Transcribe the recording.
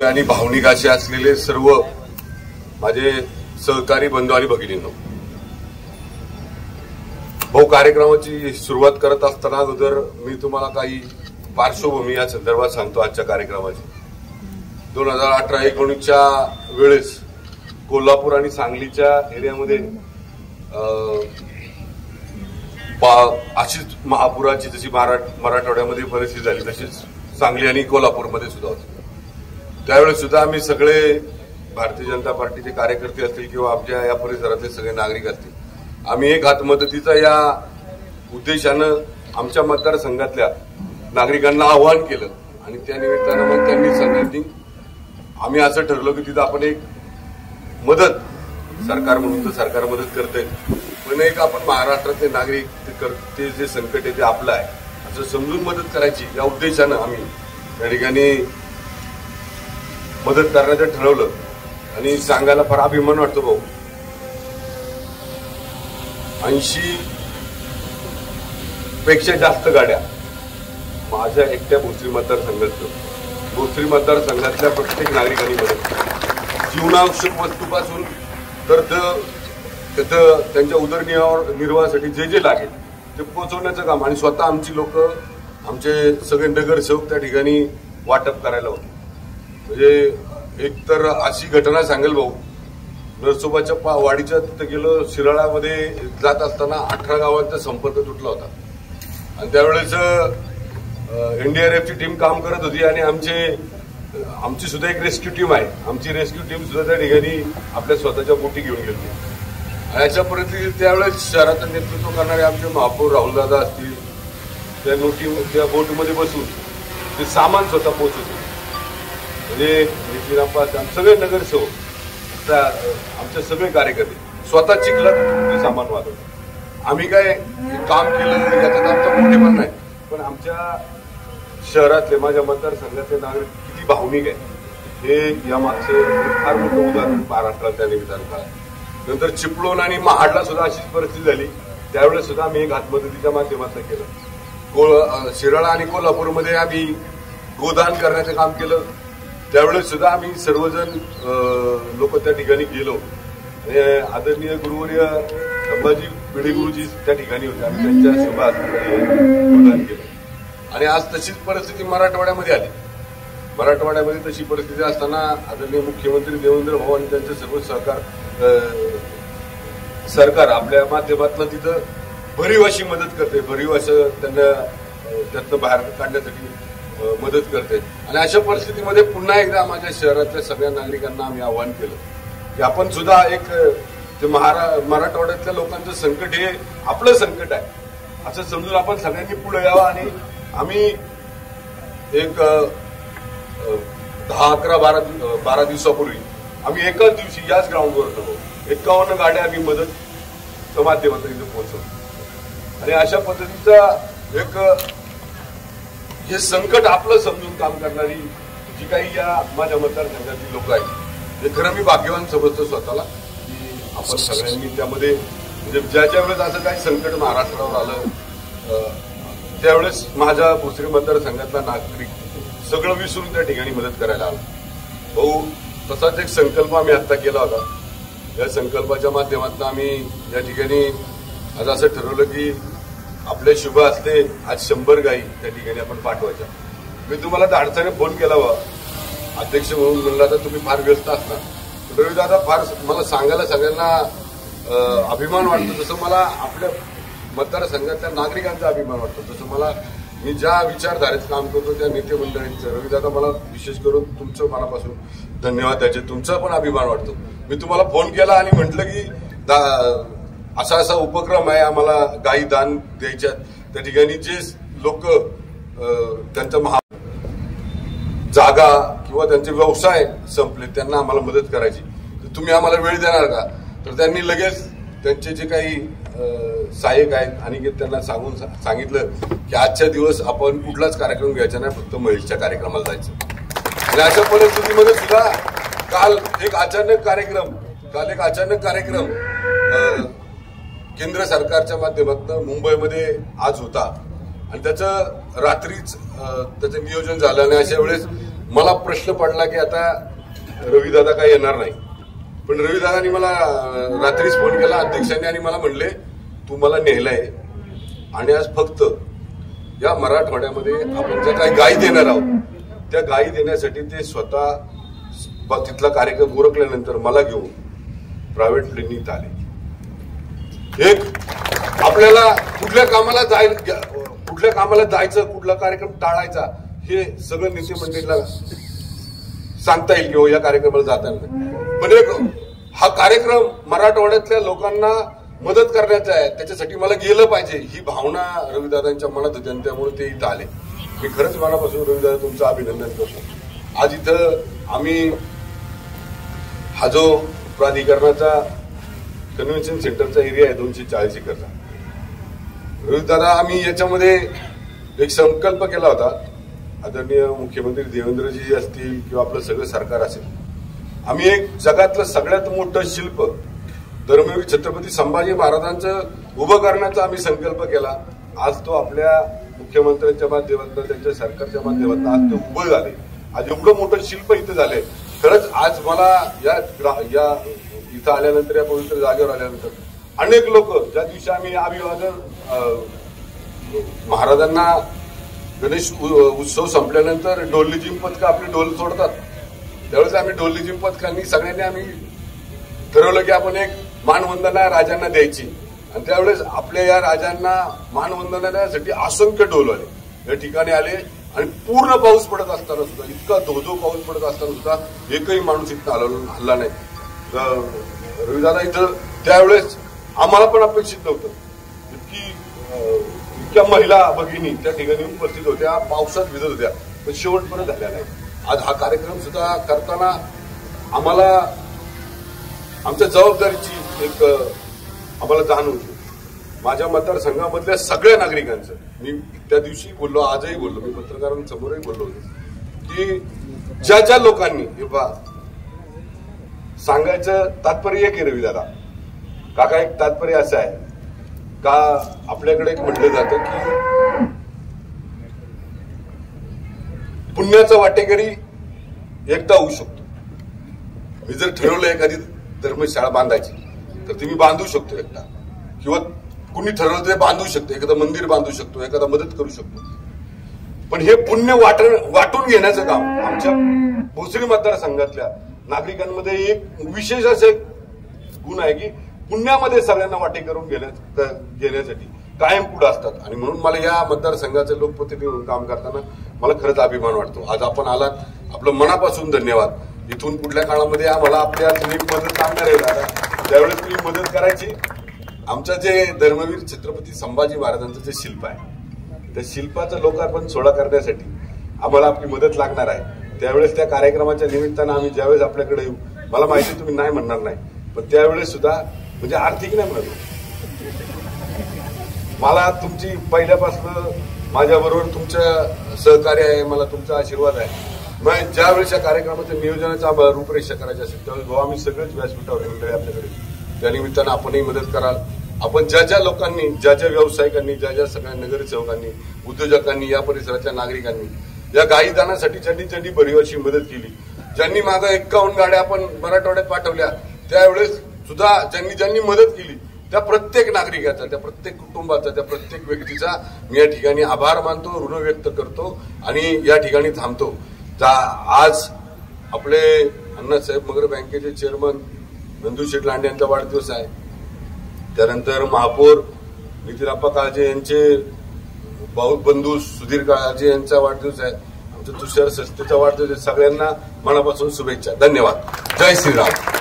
आणि भावनिक असे असलेले सर्व माझे सहकारी बंधू आणि भगिनींनो, भाऊ कार्यक्रमाची सुरुवात करत असताना अगोदर मी तुम्हाला काही पार्श्वभूमी या संदर्भात सांगतो. आजच्या कार्यक्रमाची 2018-19च्या वेळेस कोल्हापूर आणि सांगलीच्या एरियामध्ये अशीच महापुराची जशी मराठवाड्यामध्ये परिस्थिती झाली तशीच सांगली आणि कोल्हापूरमध्ये सुद्धा होती. त्यावेळेस सुद्धा आम्ही सगळे भारतीय जनता पार्टीचे कार्यकर्ते असतील किंवा आमच्या या परिसरातले सगळे नागरिक असतील, आम्ही एक हात मदतीचा या उद्देशानं आमच्या मतदारसंघातल्या नागरिकांना आवाहन केलं आणि त्या निमित्तानं मग त्यांनी सांगितलं आम्ही असं ठरलो की तिथं आपण एक मदत सरकार म्हणून तर सरकार मदत करते, पण एक आपण महाराष्ट्रातले नागरिक ते जे संकट आहे ते आपलं आहे असं समजून मदत करायची या उद्देशानं आम्ही त्या ठिकाणी मदत करण्याचं ठरवलं. आणि सांगायला फार अभिमान वाटतो भाऊ, 80 पेक्षा जास्त गाड्या माझ्या एकट्या भोसरी मतदारसंघातल्या प्रत्येक नागरिकांनी मदत केली. जीवनावश्यक वस्तूपासून तर त्यांच्या उदरनिर्वाहासाठी जे जे लागेल ते पोहोचवण्याचं काम आणि स्वतः आमची लोक आमचे सगळे नगरसेवक त्या ठिकाणी वाटप करायला होते. म्हणजे एक तर अशी घटना सांगेल भाऊ, नरसोबाच्या वाडीच्या तिथं गेलो, शिराळामध्ये जात असताना 18 गावांचा संपर्क तुटला होता आणि त्यावेळेस एनडीआरएफची टीम काम करत होती आणि आमची सुद्धा एक रेस्क्यू टीम आहे. आमची रेस्क्यू टीम सुद्धा त्या ठिकाणी आपल्या स्वतःच्या बोटी घेऊन गेली आणि अशा परिस्थितीत त्यावेळेस शहराचं नेतृत्व करणारे आमचे महापौर राहुलदादा असतील, त्या बोटमध्ये बसून ते सामान स्वतः पोहोचवते. म्हणजे नितीन आप्पा सगळे नगरसेवक आमचे सगळे कार्यकर्ते स्वतः चिखलात ते सामान वाहतात. आम्ही काय काम केलं याच्यात आमचा मोठेपण नाही, पण आमच्या शहरातले माझ्या मतदारसंघातले नागरिक किती भावनिक आहे हे या मागचं फार मोठं उदाहरण महाराष्ट्रात त्या निमित्तानं. नंतर चिपळूण आणि महाडला सुद्धा अशीच परिस्थिती झाली. त्यावेळेस सुद्धा आम्ही एक हातमदतीच्या माध्यमातून केलं. शिराळा आणि कोल्हापूरमध्ये आम्ही गोदान करण्याचं काम केलं. त्यावेळेस सुद्धा आम्ही सर्वजण लोक त्या ठिकाणी गेलो. आदरणीय गुरुवर्य संभाजी भिडे गुरुजी त्या ठिकाणी होते. आम्ही त्यांच्या गोदान केलं आणि आज तशीच परिस्थिती मराठवाड्यामध्ये आली. मराठवाड्यामध्ये तशी परिस्थिती असताना आदरणीय मुख्यमंत्री देवेंद्र भाऊ आणि त्यांचे सर्व सरकार आपल्या माध्यमातून तिथं भरीव अशी मदत करते, भरीव असं त्यांना त्यातनं बाहेर काढण्यासाठी मदत करते. आणि अशा परिस्थितीमध्ये पुन्हा एकदा माझ्या शहरातल्या सगळ्या नागरिकांना आम्ही आवाहन केलं की आपण सुद्धा एक ते मराठवाड्यातल्या लोकांचं संकट हे आपलं संकट आहे असं समजून आपण सगळ्यांनी पुढे यावं. आणि आम्ही एक 10-11-12 दिवसापूर्वी आम्ही एकाच दिवशी याच ग्राउंडवर होतो. 51 गाड्या आम्ही मदत माध्यमातून इथे पोहोचवतो. आणि अशा पद्धतीचा एक हे संकट आपलं समजून काम करणारी जी काही या माझ्या मतदारसंघातील लोक आहेत हे खरं मी भाग्यवान समजतो स्वतःला की आपण सगळ्यांनी त्यामध्ये म्हणजे ज्याच्या वेळेस असं काही संकट महाराष्ट्रावर आलं त्यावेळेस माझ्या भोसरी मतदारसंघातला नागरिक सगळं विसरून त्या ठिकाणी मदत करायला आला. भाऊ तसाच एक संकल्प आम्ही आता केला होता. या संकल्पाच्या माध्यमातून आम्ही या ठिकाणी आज असं ठरवलं की आपल्या शुभ असते आज 100 गायी त्या ठिकाणी आपण पाठवायच्या. मी तुम्हाला धाडसाने फोन केला वा अध्यक्ष म्हणून म्हणला तर तुम्ही फार व्यस्त असणार. रवी दादा फार मला सांगायला सगळ्यांना अभिमान वाटतो, जसं मला आपल्या मतदारसंघातल्या नागरिकांचा अभिमान वाटतो, तसं मला मी ज्या विचारधारेत काम करतो त्या नेते मंडळींचं रवी दादा मला विशेष करून तुमचं मनापासून धन्यवाद द्यायचे, तुमचा पण अभिमान वाटतो. मी तुम्हाला फोन केला आणि म्हटलं की असा उपक्रम आहे आम्हाला गायी दान द्यायच्या. त्या ठिकाणी जे लोक त्यांचा जागा किंवा त्यांचे व्यवसाय संपले त्यांना आम्हाला मदत करायची, तर तुम्ही आम्हाला वेळ देणार का? तर त्यांनी लगेच त्यांचे जे काही सहाय्यक आहेत आणि त्यांना सांगितलं की आजच्या दिवस आपण कुठलाच कार्यक्रम घ्यायचा नाही, फक्त महिलेच्या कार्यक्रमाला जायचं. आणि अशा परिस्थितीमध्ये सुद्धा काल एक अचानक कार्यक्रम केंद्र सरकारच्या माध्यमातून मुंबईमध्ये आज होता आणि त्याचं रात्रीच त्याचं नियोजन झालं. आणि अशा वेळेस मला प्रश्न पडला की आता रविदादा काय येणार नाही, पण रविदादांनी मला रात्रीच फोन केला अध्यक्षांनी आणि मला म्हणले तू मला नेहलाय आणि आज फक्त या मराठवाड्यामध्ये आपण ज्या काही गायी देणार आहोत त्या गायी देण्यासाठी ते स्वतः तिथला कार्यक्रम उरकल्यानंतर मला घेऊन प्रायव्हेट प्लेननी आले. एक आपल्याला कुठल्या कामाला जायचं, कुठला कार्यक्रम टाळायचा हे सगळं नेते मंडळीला सांगता येईल किंवा या कार्यक्रमाला जाताना, पण एक हा कार्यक्रम मराठवाड्यातल्या लोकांना मदत करण्याचा आहे, त्याच्यासाठी मला गेलं पाहिजे ही भावना रविदादांच्या मनात होती आणि त्यामुळे ते इथं आले. मी खरंच मनापासून रविदादा तुमचं अभिनंदन करतो. आज इथं आम्ही हा जो प्राधिकरणाचा कन्व्हेन्शन सेंटरचा एरिया आहे 240 एकरचा, रविदादा आम्ही याच्यामध्ये एक संकल्प केला होता. आदरणीय मुख्यमंत्री देवेंद्रजी असतील किंवा आपलं सगळं सरकार असेल, आम्ही एक जगातलं सगळ्यात मोठं शिल्प धर्मवीर छत्रपती संभाजी महाराजांचं उभं करण्याचा आम्ही संकल्प केला. आज तो आपल्या मुख्यमंत्र्यांच्या माध्यमातून त्यांच्या सरकारच्या माध्यमातून आज ते उभं झाले. आज एवढं मोठं शिल्प इथं झालंय. खरंच आज मला या इथं आल्यानंतर, या पवित्र जागेवर आल्यानंतर अनेक लोक, ज्या दिवशी आम्ही अभिवादन महाराजांना गणेश उत्सव संपल्यानंतर ढोल जिम पथकं आपले ढोल सोडतात, त्यावेळेस आम्ही ढोल जिम पथकांनी सगळ्यांनी आम्ही ठरवलं की आपण एक मानवंदना राजांना द्यायची. आणि त्यावेळेस आपल्या या राजांना मानवंदना देण्यासाठी असंख्य ढोलवाले या ठिकाणी आले आणि पूर्ण पाऊस पडत असताना सुद्धा, इतका धोधो पाऊस पडत असताना सुद्धा एकही माणूस इथं हल्ला नाही. रविदादा इथं त्यावेळेस आम्हाला पण अपेक्षित नव्हतं, इतक्या महिला भगिनी त्या ठिकाणी उपस्थित होत्या, पावसात भिजत होत्या, पण शेवटपर्यंत झाल्या नाही. आज हा कार्यक्रम सुद्धा करताना आम्हाला आमच्या जबाबदारीची एक आम्हाला जाण होती. माझ्या मतदारसंघामधल्या सगळ्या नागरिकांचं मी त्या दिवशी बोललो, आजही बोललो, मी पत्रकारांसमोरही बोललो होतो की ज्या ज्या लोकांनी सांगायचं तात्पर्य एक आहे रविदादा काका, एक तात्पर्य असं आहे का आपल्याकडे एक म्हटलं जातं की पुण्याचा वाटेकरी एकटा होऊ शकतो. मी जर ठरवलं एखादी धर्मशाळा बांधायची तर ती मी बांधू शकतो एकटा, किंवा कुणी ठरवलं ते बांधू शकतो, एखादं मंदिर बांधू शकतो, एखादा मदत करू शकतो. पण हे पुण्य वाटून घेण्याचं काम आमच्या भोसरी मतदारसंघातल्या नागरिकांमध्ये एक विशेष असे गुण आहे की पुण्यामध्ये सगळ्यांना वाटे करून घेण्यासाठी कायम पुढे असतात. आणि म्हणून मला या मतदारसंघाचे लोकप्रतिनिधी म्हणून काम करताना मला खरंच अभिमान वाटतो. आज आपण आलात, आपलं मनापासून धन्यवाद. इथून पुढल्या काळामध्ये आम्हाला आपल्या तुम्ही मदत लागणार आहे दादा, त्यावेळेस तुम्ही मदत करायची. आमचं जे धर्मवीर छत्रपती संभाजी महाराजांचं जे शिल्प आहे त्या शिल्पाचं लोकार्पण सोहळा करण्यासाठी आम्हाला आपली मदत लागणार आहे. त्यावेळेस त्या कार्यक्रमाच्या निमित्तानं आम्ही ज्यावेळेस आपल्याकडे येऊ, मला माहिती तुम्ही नाही म्हणणार नाही, पण त्यावेळेस सुद्धा म्हणजे आर्थिक नाही म्हणत, मला तुमची पहिल्यापासून माझ्याबरोबर तुमचं सहकार्य आहे, मला तुमचा आशीर्वाद आहे. मग ज्यावेळेस या कार्यक्रमाच्या नियोजनाचा रूपरेषा करायची असेल त्यावेळेस आम्ही सगळेच व्यासपीठावर येणार आपल्याकडे. त्या निमित्तानं आपणही मदत कराल. आपण ज्या ज्या लोकांनी, ज्या ज्या व्यावसायिकांनी, ज्या ज्या सगळ्या नगरसेवकांनी, उद्योजकांनी, या परिसराच्या नागरिकांनी या गायी दानासाठी ज्यांनी भरीवाची मदत केली, ज्यांनी माझा 51 गाड्या आपण मराठवाड्यात पाठवल्या, त्यावेळेस सुद्धा ज्यांनी मदत केली त्या प्रत्येक नागरिकाचा, त्या प्रत्येक कुटुंबाचा, त्या प्रत्येक व्यक्तीचा मी या ठिकाणी आभार मानतो, ऋण व्यक्त करतो आणि या ठिकाणी थांबतो. आज आपले अण्णासाहेब मगर बँकेचे चेअरमन नंदूशेठ लांडे यांचा वाढदिवस आहे. त्यानंतर महापौर नितीनप्पा काळजे यांचे बंधू सुधीर काळजे यांचा वाढदिवस आहे. आमच्या तुषार सस्तेचा वाढदिवस आहे. सगळ्यांना मनापासून शुभेच्छा. धन्यवाद. जय श्रीराम.